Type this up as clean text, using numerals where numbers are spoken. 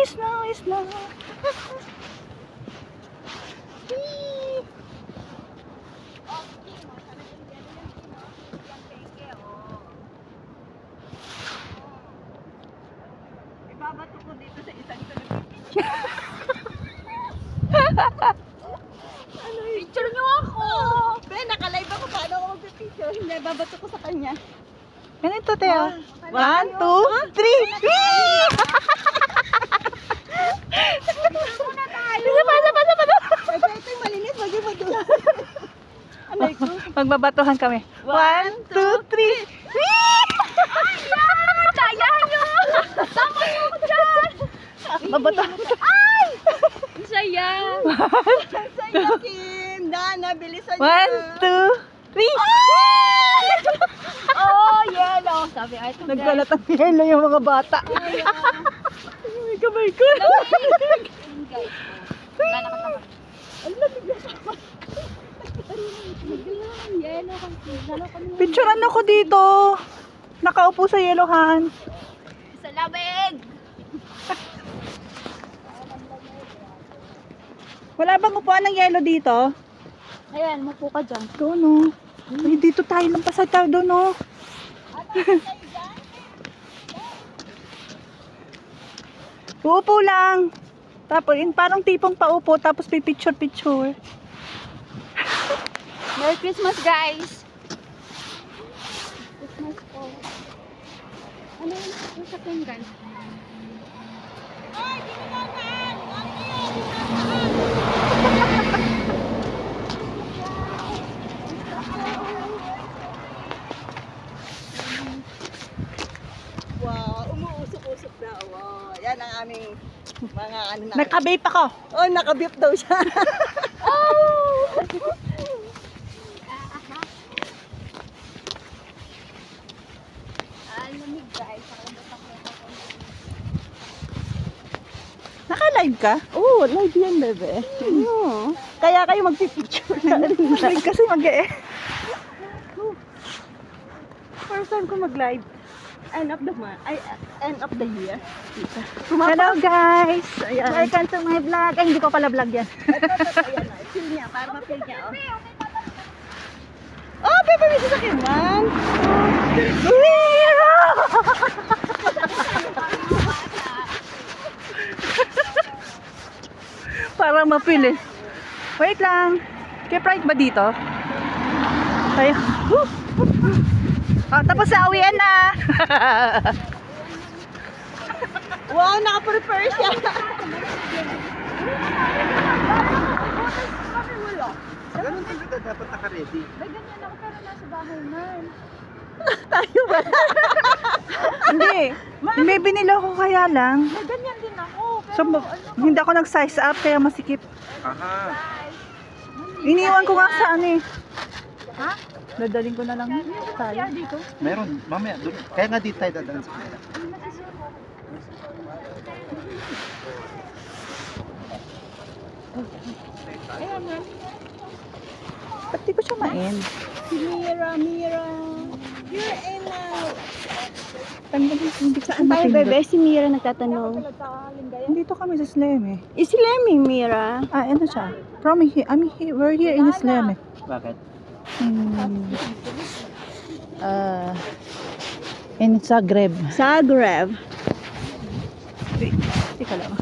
snow, snow. Ibabato ko dito sa isang picture niyo ako! Be, naka-live ako. Paano ako mag-picture? Hindi, babato ko sa kanya. Ganito, Teo. 1, 2, 3. Ito yung malinis. Mag-ibadulan. Anay ko. Magbabatuhan kami. 1, 2, 3. Kaya nyo! Tama nyo ako dyan! Babatuhan ka. Ay! Ang saya! Ang saya, Kim! Dana, bilisan 1, 2, 3. Oh, yellow! Sabi, ay, ito Nagkalat ang yelo yung mga bata. Ay, kamay ko. guys. Wala na kasama. Ang lamig na kasama. Yellow kami. Picturean ako dito. Nakaupo sa yelohan. Sa lamig! Wala bang upuan ng yelo dito? Ayan, mapo ka dyan. Doon, no. Ay, dito tayo lang pasad tayo doon, no. Uupo lang. Tapos, parang tipong paupo, tapos pipicture-picture. Merry Christmas, guys! Christmas po. Ano yung sakyan, guys? Ay, binigyan! Wow, umuusok-usok na. Wow, yan ang aming mga ano na. Nagka-vape ako. Oh, nakabip daw siya. Oh! Lamig, guys. Naka-live ka? Oh, live yan, bebe. Oh. Kaya kayo magpipicture na rin. Live kasi mag-e. First time ko mag-live. End of the month. Ay, end of the year. Hello, guys. Ayan. Welcome to my vlog. Ay, hindi ko pala vlog yan. Ito, ayan. Feel niya, para ma-feel niya. Oh, bebe, may sasakyan man. Para mapili. Wait lang. Keep right ba dito? Tayo. Oh, tapos sa awian na. Wow, naka-prepare siya. Ganun talaga dapat naka-ready. May ganyan ako pero nasa bahay man. Tayo ba? Hindi. May binili ako kaya lang. May ganyan din ako. So, hindi ako nag-size up kaya masikip. Aha. Iniwan ko nga sa ano eh. Ha? Dadaling ko na lang tayo. Dito? Meron, mamaya doon. Kaya nga dito tayo dadaan sa kanila. Ayan man. Ba't di ko siya ma-end? Mira, Mira. You're in now. Hindi ko Saan tayo, bebe? Si Mira nagtatanong. Dito kami sa Sleme. Is Lemmy, Mira? Ah, ano siya? From here, we're here in Sleme. Bakit? In Zagreb. Zagreb. Teka lang.